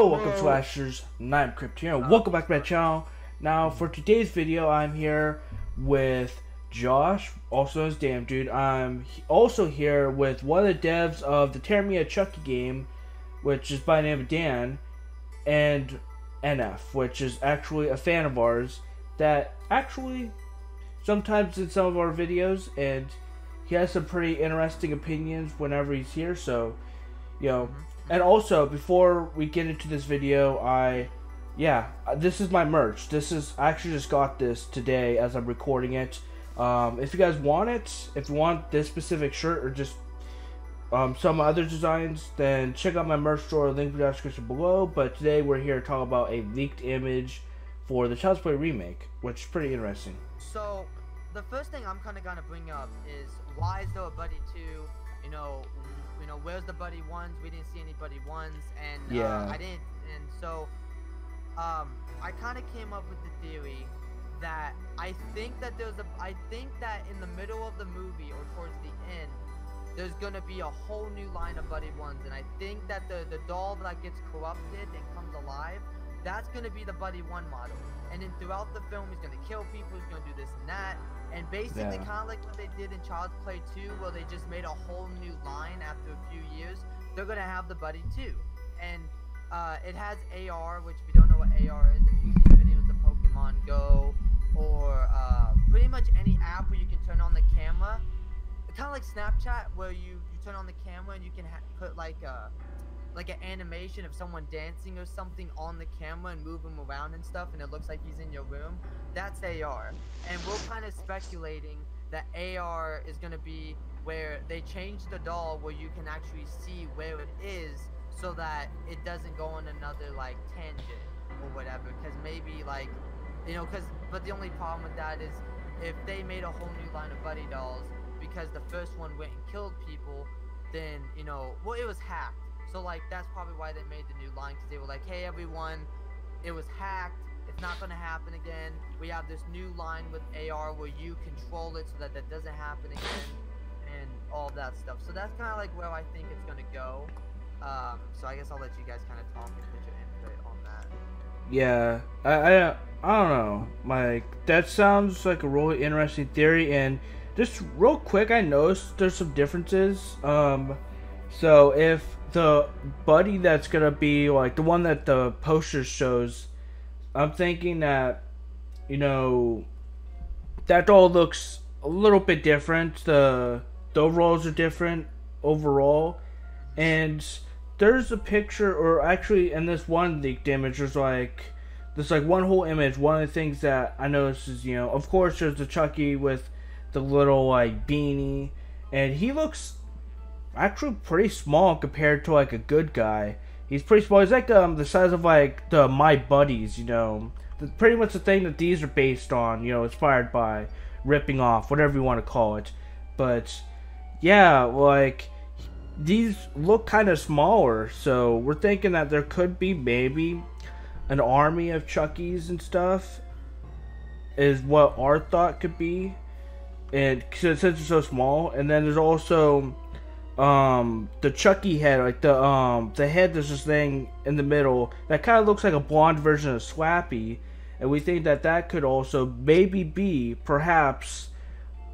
Yo, welcome Slashers, and I'm Crypt here, and welcome back to my channel. Now, for today's video, I'm here with Josh, also as Damn Dude. I'm also here with one of the devs of the Tear Me a Chucky game, which is by the name of Dan, and NF, which is actually a fan of ours that actually sometimes in some of our videos, and he has some pretty interesting opinions whenever he's here, so, you know. And also, before we get into this video, this is my merch. I actually just got this today as I'm recording it. If you guys want it, if you want this specific shirt or just some other designs, then check out my merch store, link in the description below. But today we're here to talk about a leaked image for the Child's Play remake, which is pretty interesting. So, the first thing I'm kind of gonna bring up is, why is there a Buddi 2? You know, where's the Buddi 1s? We didn't see any Buddi 1s, and I didn't, and so, I kind of came up with the theory that I think that in the middle of the movie, or towards the end, there's gonna be a whole new line of Buddi 1s, and I think that the doll that gets corrupted and comes alive, that's gonna be the Buddi 1 model. And then throughout the film, he's gonna kill people, he's gonna do this and that. And basically, kind of like what they did in Child's Play 2, where they just made a whole new line after a few years, they're gonna have the Buddi 2. And it has AR, which if you don't know what AR is, if you've seen videos of Pokemon Go, or pretty much any app where you can turn on the camera, kind of like Snapchat, where you turn on the camera and you can put like an animation of someone dancing or something on the camera and move him around and stuff, and it looks like he's in your room. That's AR. And we're kind of speculating that AR is going to be where they change the doll where you can actually see where it is, so that it doesn't go on another like tangent or whatever. Because maybe like, but the only problem with that is if they made a whole new line of Buddi dolls because the first one went and killed people, then well, it was hacked. So like that's probably why they made the new line, because they were like, hey everyone, it was hacked, it's not gonna happen again. We have this new line with AR where you control it so that that doesn't happen again, and all of that stuff. So that's kind of like where I think it's gonna go. So I guess I'll let you guys kind of talk and put your input on that. Yeah, I don't know. Like, that sounds like a really interesting theory, and just real quick, I noticed there's some differences. So if the Buddi that's gonna be like the one that the poster shows, I'm thinking that, that doll looks a little bit different. The overalls are different overall, and there's a picture, or actually in this one leaked image, there's like one whole image. One of the things that I noticed is, of course there's the Chucky with the little like beanie, and he looks actually pretty small compared to like a good guy. He's pretty small. He's like the size of like the My Buddies, pretty much the thing that these are based on, inspired by, ripping off, whatever you want to call it. But yeah, like these look kind of smaller, so we're thinking that there could be maybe an army of Chuckies and stuff, is what our thought could be. And since it's so small, and then there's also the Chucky head, like the head, there's this thing in the middle that kind of looks like a blonde version of Slappy, and we think that that could also maybe be perhaps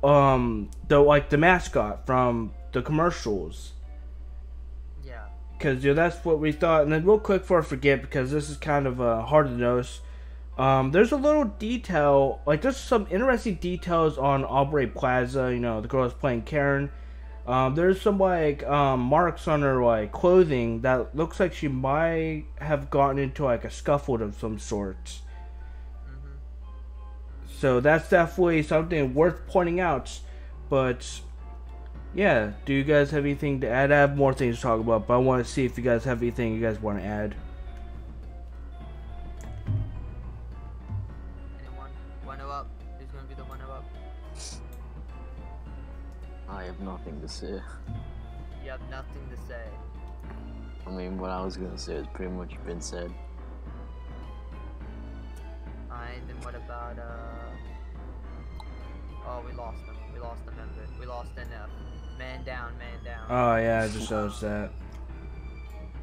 the mascot from the commercials. Yeah, because that's what we thought. And then real quick before I forget, because this is kind of hard to notice, there's a little detail, like there's some interesting details on Aubrey Plaza, the girl that's playing Karen. There's some like marks on her like clothing that looks like she might have gotten into like a scuffle of some sort. So that's definitely something worth pointing out. But yeah, do you guys have anything to add? I have more things to talk about, but I want to see if you guys have anything you guys want to add. Anyone? Winner up. Who's gonna be the winner up? I have nothing to say. You have nothing to say. I mean, what I was gonna say has pretty much been said. Alright, then what about, oh, we lost him. We lost a member. We lost NF. Man down, man down. Oh yeah, I just noticed that.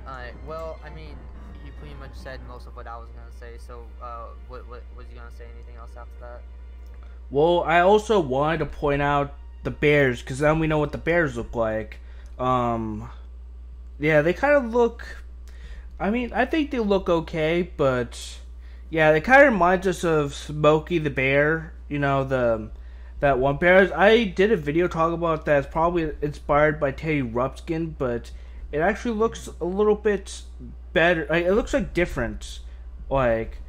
Alright, well, I mean, he pretty much said most of what I was gonna say. So, what was you gonna say? Anything else after that? Well, I also wanted to point out the bears, because then we know what the bears look like. Yeah, they kind of look... I mean, I think they look okay, but... Yeah, they kind of reminds us of Smokey the Bear. You know, that one bear. I did a video talking about that. It's probably inspired by Teddy Ruxpin, but it actually looks a little bit better. Like, it looks like different, like,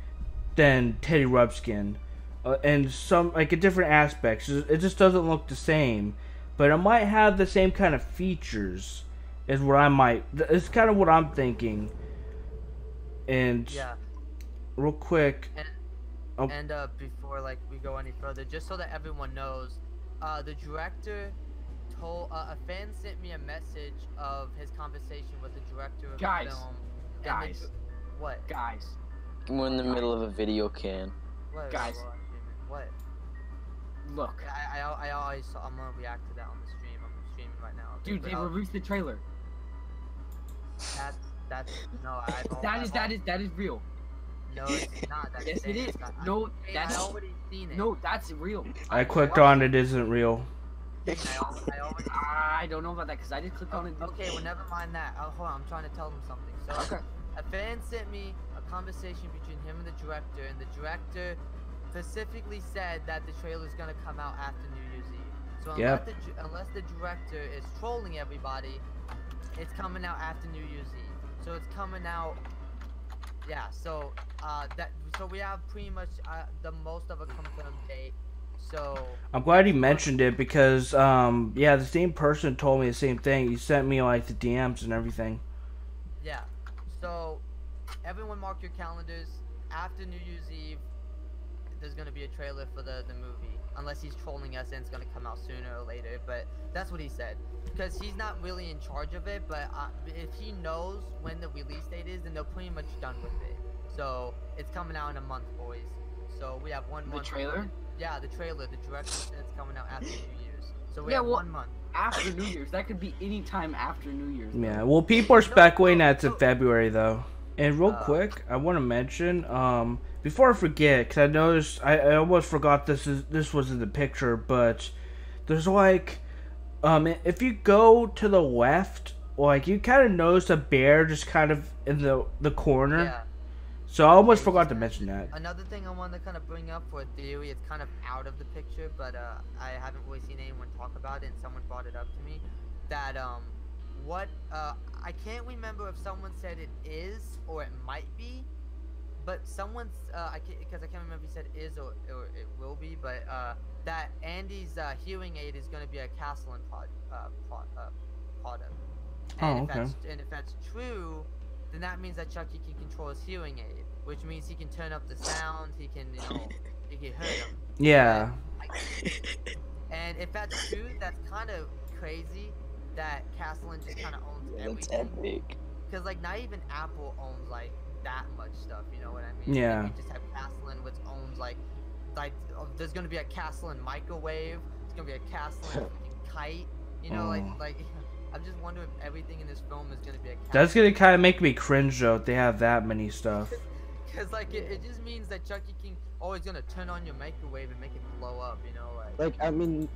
than Teddy Ruxpin. And some, like, in different aspects. It just doesn't look the same. But it might have the same kind of features. Is what I might... It's kind of what I'm thinking. And... Yeah. Real quick... And before, like, we go any further, just so that everyone knows, the director told... a fan sent me a message of his conversation with the director of the film. Guys. What? Guys. We're in the middle of a video can. What? Guys. What? Look. I'm gonna react to that on the stream. I'm streaming right now. Dude, they released the trailer. That's no. That is real. No, it's not. Yes, it is. No, that's... I already seen it. No, that's real. I clicked on it. Isn't real. I don't know about that because I just clicked on it. Okay, well, never mind that. Hold on, I'm trying to tell them something. So, a fan sent me a conversation between him and the director, and the director specifically said that the trailer is gonna come out after New Year's Eve. So unless the director is trolling everybody, it's coming out after New Year's Eve. So it's coming out. Yeah. So so we have pretty much the most of a confirmed date. So I'm glad he mentioned it because yeah, the same person told me the same thing. He sent me like the DMs and everything. Yeah. So everyone mark your calendars. After New Year's Eve, there's gonna be a trailer for the movie. Unless he's trolling us and it's gonna come out sooner or later. But that's what he said. Because he's not really in charge of it. But if he knows when the release date is, then they're pretty much done with it. So it's coming out in a month, boys. So we have 1 month. The trailer? Yeah, the trailer. The director said it's coming out after New Year's. So we have 1 month. After New Year's. That could be any time after New Year's. Yeah, well, people are speculating that it's in February, though. And real quick, I want to mention, before I forget, because I noticed, I almost forgot this was in the picture, but there's like, if you go to the left, like, you kind of notice a bear just kind of in the corner. Yeah. So I almost forgot to mention that. Another thing I wanted to kind of bring up for a theory, it's kind of out of the picture, but I haven't really seen anyone talk about it, and someone brought it up to me, that I can't remember if someone said it is or it might be, but someone's because I can't remember if he said is or it will be, but that Andy's hearing aid is going to be a Castellan product. And if that's true, then that means that Chucky can control his hearing aid, which means he can turn up the sound, he can, he can hurt him. Yeah. And if that's true, that's kind of crazy that Castellan just kind of owns everything. That's epic. Because, like, not even Apple owns, like, that much stuff, you know what I mean? Yeah. Like, you just have Castellan, which owns, like there's gonna be a Castellan microwave, there's gonna be a Castellan freaking kite, you know, like, I'm just wondering if everything in this film is gonna be a Castellan. That's gonna kind of make me cringe, though, if they have that many stuff. Because, like, it just means that Chucky King always gonna turn on your microwave and make it blow up, you know, like, I mean,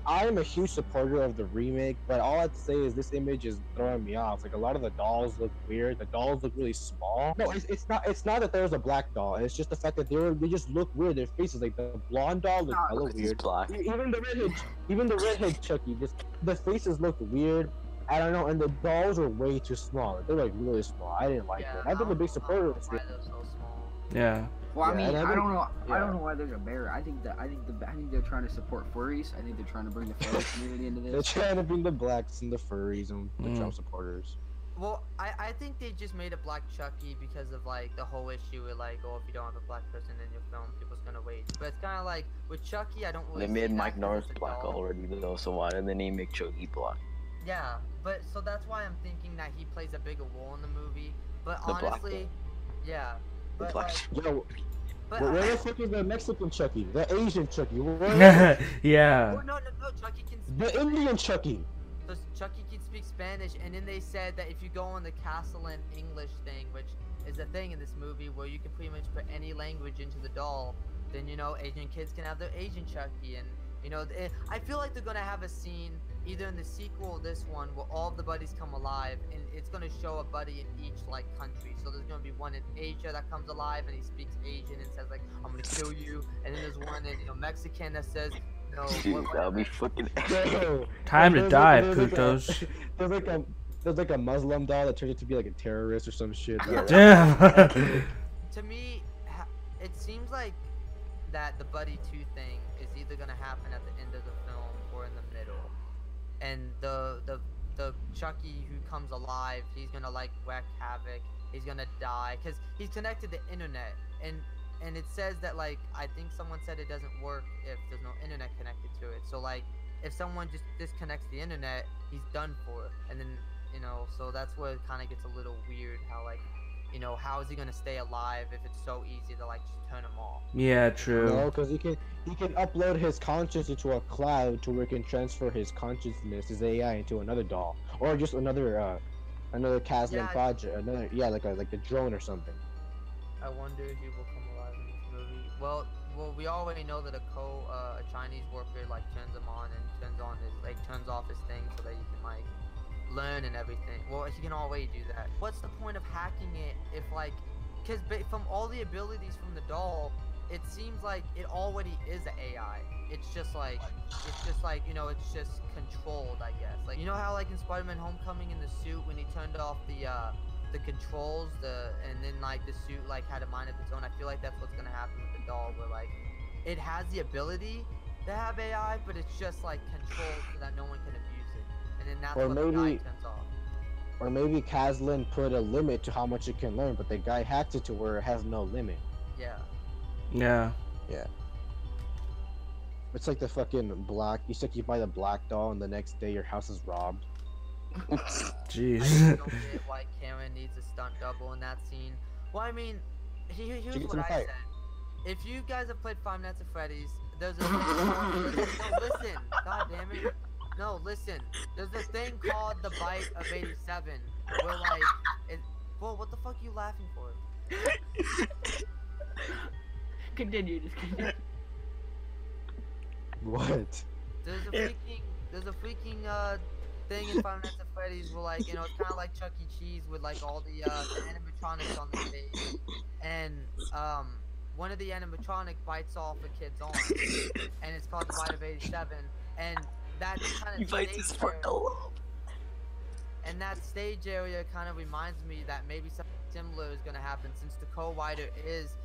I'm a huge supporter of the remake, but all I'd say is this image is throwing me off. Like, a lot of the dolls look weird. The dolls look really small. No, it's not that there's a black doll. It's just the fact that they just look weird. Their faces, like the blonde doll, look hella weird. Black. Even the redhead Chucky, the faces look weird. I don't know, and the dolls are way too small. They're like really small. I didn't like it. I've been a big supporter of this. Why they're so small. Yeah. Well, I mean, I don't know. Yeah. I don't know why there's a bear. I think they're trying to support furries. I think they're trying to bring the furry community into this. They're trying to bring the blacks and the furries and the Trump supporters. Well, I think they just made a black Chucky because of, like, the whole issue with, like, if you don't have a black person in your film, people's gonna wait. But it's kind of like with Chucky, I don't really. They made Mike Norris black already, though. So why did they make Chucky black? Yeah, but so that's why I'm thinking that he plays a bigger role in the movie. But honestly, yeah. But where the fuck is the Mexican Chucky? The Asian Chucky? Yeah. Oh, no, Chucky can speak. The Indian Chucky. So Chucky can speak Spanish, and then they said that if you go on the Castle in English thing, which is a thing in this movie where you can pretty much put any language into the doll, then you know Asian kids can have their Asian Chucky, and you know I feel like they're gonna have a scene either in the sequel or this one where all of the buddies come alive, and it's gonna show a buddy in each like country. So there's gonna be one in Asia that comes alive and he speaks Asian and says like I'm gonna kill you, and then there's one in Mexican that says no. Dude, that'll be fucking. Time to die, putos. There's like a Muslim doll that turned out to be like a terrorist or some shit. Damn. To me, it seems like that the Buddy 2 thing is either gonna happen at the end of the film or in the middle, and the Chucky who comes alive, he's gonna like wreak havoc. He's gonna die because he's connected to internet, and it says that like I think someone said it doesn't work if there's no internet connected to it. So like if someone just disconnects the internet, he's done for, and then. You know, so that's where it kind of gets a little weird. How like, you know, how is he gonna stay alive if it's so easy to like just turn him off? Yeah, true. No, because he can upload his conscience into a cloud to where he can transfer his consciousness, his AI, into another doll, or just another Caslan project, like a drone or something. I wonder if he will come alive in this movie. Well, we already know that a Chinese worker like turns him on and turns off his thing so that he can like learn and everything. Well, he can already do that. What's the point of hacking it if like, because from all the abilities from the doll, it seems like it already is an AI. It's just like you know, it's just controlled, I guess. Like, you know how like in Spider-Man Homecoming in the suit when he turned off the controls, and then like the suit like had a mind of its own. I feel like that's what's gonna happen with the doll, where like it has the ability to have AI, but it's just like controlled so that no one can abuse it. And then that's what the guy turns off. Or maybe Caslan put a limit to how much it can learn, but the guy hacked it to where it has no limit. Yeah. Yeah. Yeah. It's like the fucking black. You said you buy the black doll, and the next day your house is robbed. Jeez. I don't get why Karen needs a stunt double in that scene. Well, I mean, here's what I said. If you guys have played Five Nights at Freddy's, there's a no, listen, god damn it. No, listen. There's a thing called the Bite of 87, where like, whoa, what the fuck are you laughing for? Continue, just continue. What? There's a freaking thing in Five Nights at Freddy's where like, you know, it's kind of like Chuck E. Cheese with like all the animatronics on the stage, and one of the animatronic bites off a kid's arm, and it's called the Bite of 87, and that kind of stage area, and that stage area kind of reminds me that maybe something similar is gonna happen since the co-writer is.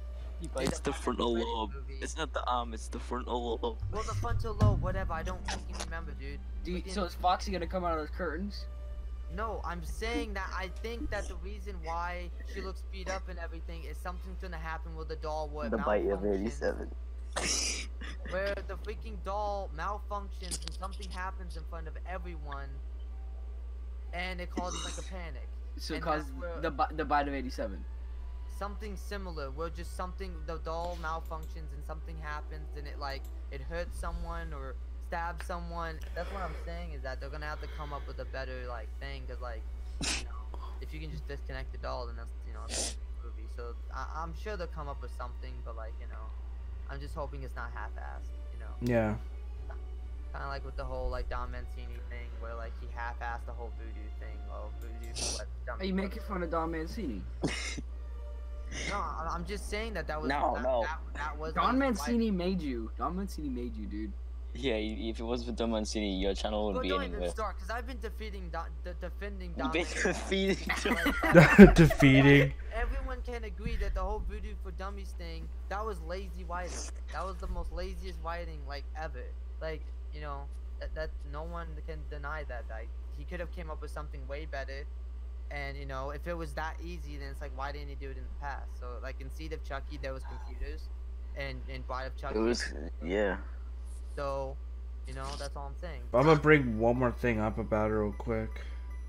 He bites the frontal lobe. It's not the arm, it's the frontal lobe. Well, the frontal lobe, whatever. I don't fucking remember, dude. So is Foxy gonna come out of those curtains? No, I'm saying that I think that the reason why she looks beat up and everything is something's gonna happen with the doll where the Bite of 87. Where the freaking doll malfunctions and something happens in front of everyone, and it causes like a panic. So it causes the Bite of 87. Something similar, where just the doll malfunctions and something happens and it hurts someone or stabs someone. That's what I'm saying, is that they're gonna have to come up with a better like thing, because like, you know, if you can just disconnect the doll, then that's, you know, that's the movie. So I'm sure they'll come up with something, but like, you know, I'm just hoping it's not half-assed, you know. Yeah. Kind of like with the whole like Don Mancini thing, where like he half-assed the whole voodoo thing. Oh, voodoo. Are you making fun of Don Mancini? No, I'm just saying that was that was Don Mancini made you. Don Mancini made you, dude. Yeah, if it wasn't for Don Mancini, your channel would be anywhere. Don't even start, because I've been defending Don Defeating. Defeating. Everyone can agree that the whole Voodoo for Dummies thing, that was lazy writing. That was the most laziest writing like ever. Like, you know, that no one can deny that. Like, he could have came up with something way better. And, you know, if it was that easy, then it's like, why didn't he do it in the past? So, like, in Seed of Chucky, there was computers. And in Bride of Chucky... It was... yeah. So, you know, that's all I'm saying. I'm gonna bring one more thing up about it real quick.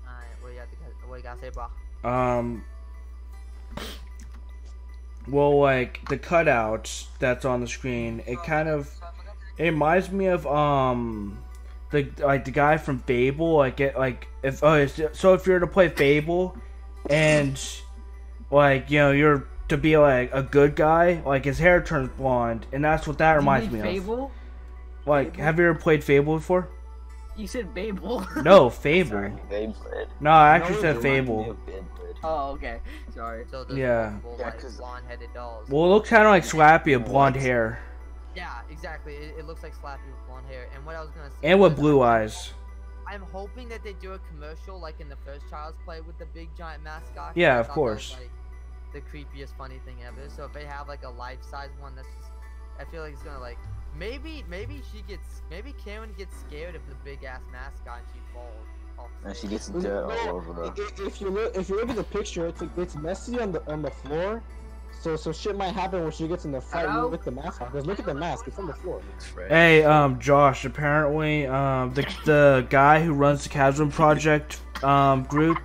Alright, what you gotta say, bro? Well, like, the cutout that's on the screen, it reminds me of, the guy from Fable, like if if you're to play Fable, and like you're to be like a good guy, like his hair turns blonde, and that's what that reminds me Fable? of. Like, Fable? have you ever played Fable before? You said Babel. No, Fable. Beyblade. No, I actually No, said you Fable. Beyblade. Oh, okay. Sorry. So there's Yeah. multiple, Yeah, like, 'cause- blonde-headed dolls. Well, it looks kind of like Slappy with blonde hair, Yeah, exactly. It looks like Slappy with blonde hair. And what I was gonna say. and with was blue eyes. I'm hoping that they do a commercial like in the first Child's Play with the big giant mascot. Yeah, I of thought that course. was, like, the creepiest funny thing ever. So if they have like a life-size one, that's just, I feel like it's gonna like maybe Karen gets scared of the big ass mascot and she falls off And she stage. gets dirt all over her. If you look at the picture, it's messy on the floor. So shit might happen when she gets in the fight Hello? with the mask on. Because look at the mask, it's on the floor. Hey, Josh. Apparently, the guy who runs the Chasm Project group,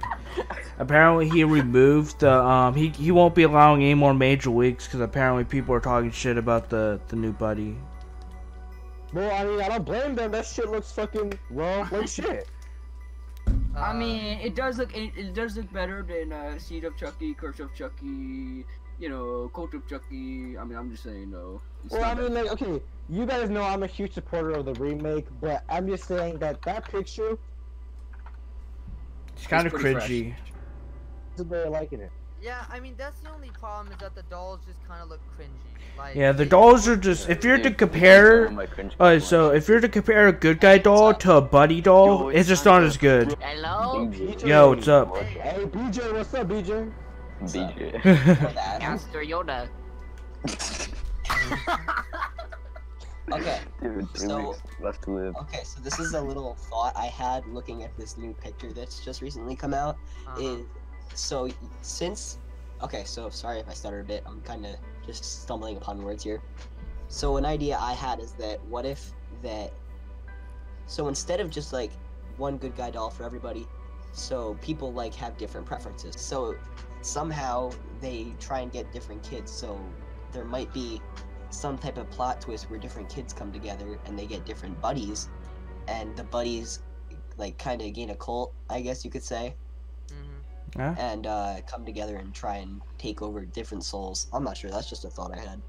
apparently he removed the he won't be allowing any more major leagues because apparently people are talking shit about the new Buddi. Well, I mean, I don't blame them. That shit looks fucking like shit. I mean, it does look better than Seed of Chucky, Curse of Chucky, Cult of Chucky. I mean, I'm just saying though. Well, I mean, like, okay, you guys know I'm a huge supporter of the remake, but I'm just saying that picture It's kind of pretty cringy. is very liking it. Yeah, I mean that's the only problem is that the dolls just kind of look cringy. Like Yeah, the dolls are just. If you're to compare, so if you're to compare a good guy doll to a Buddi doll, it's just not as good. Hello? Yo, what's up? Hey, BJ, what's up, BJ? BJ. Master Yoda. Okay, Dude, 3 So- weeks left to live. okay, so this is a little thought I had looking at this new picture that's just recently come out. Is so since okay, so sorry if I stutter a bit. I'm kind of just stumbling upon words here. So an idea I had is that what if that so instead of just like one good guy doll for everybody, so people like have different preferences. So somehow they try and get different kids. So there might be some type of plot twist where different kids come together and they get different buddies, and the buddies like kind of gain a cult, I guess you could say, Huh? and come together and try and take over different souls. I'm not sure. That's just a thought I had.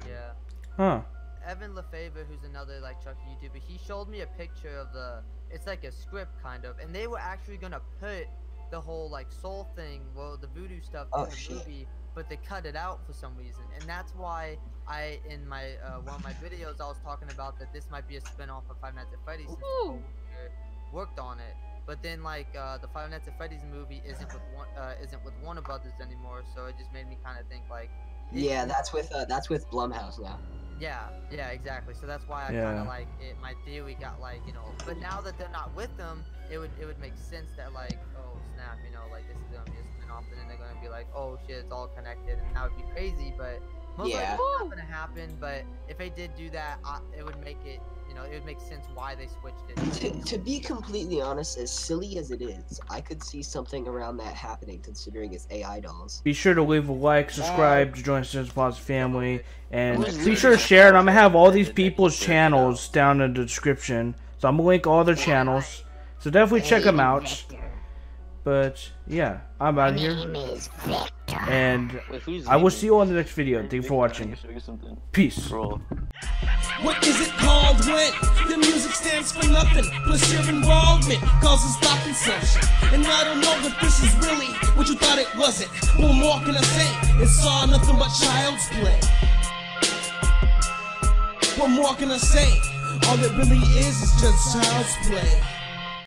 Yeah. Huh? Evan LaFavor, who's another like Chucky YouTuber, he showed me a picture of it's like a script kind of, and they were actually gonna put the whole like soul thing, well, the voodoo stuff in the movie, but they cut it out for some reason, and that's why in my one of my videos I was talking about that this might be a spin-off of Five Nights at Freddy's since Paul Walker worked on it. But then like the Five Nights at Freddy's movie isn't with Warner Brothers anymore, so it just made me kind of think like. Yeah, that's with Blumhouse now. Yeah, exactly. So that's why I Yeah. kind of like it. My theory got like but now that they're not with them, it would make sense that like oh snap, like this is gonna be a spin-off, and then they're gonna be like oh shit, it's all connected, and that would be crazy. But most likely it's not gonna happen. But if they did do that, it would make it. It would make sense why they switched it. To be completely honest, as silly as it is, I could see something around that happening considering it's AI dolls. Be sure to leave a like, subscribe to join Sims Plus family, and be sure to share it. I'm gonna have all these people's channels down in the description, so I'm gonna link all their channels. So definitely check them out. But yeah, I'm out of here, and I will see you on the next video. Thank you for watching. Peace. What is it called when the music stands for nothing? Plus your involvement causes stop consumption. And I don't know if this is really what you thought it wasn't. What more can I say? It's all nothing but child's play. What more can I say? All it really is just child's play.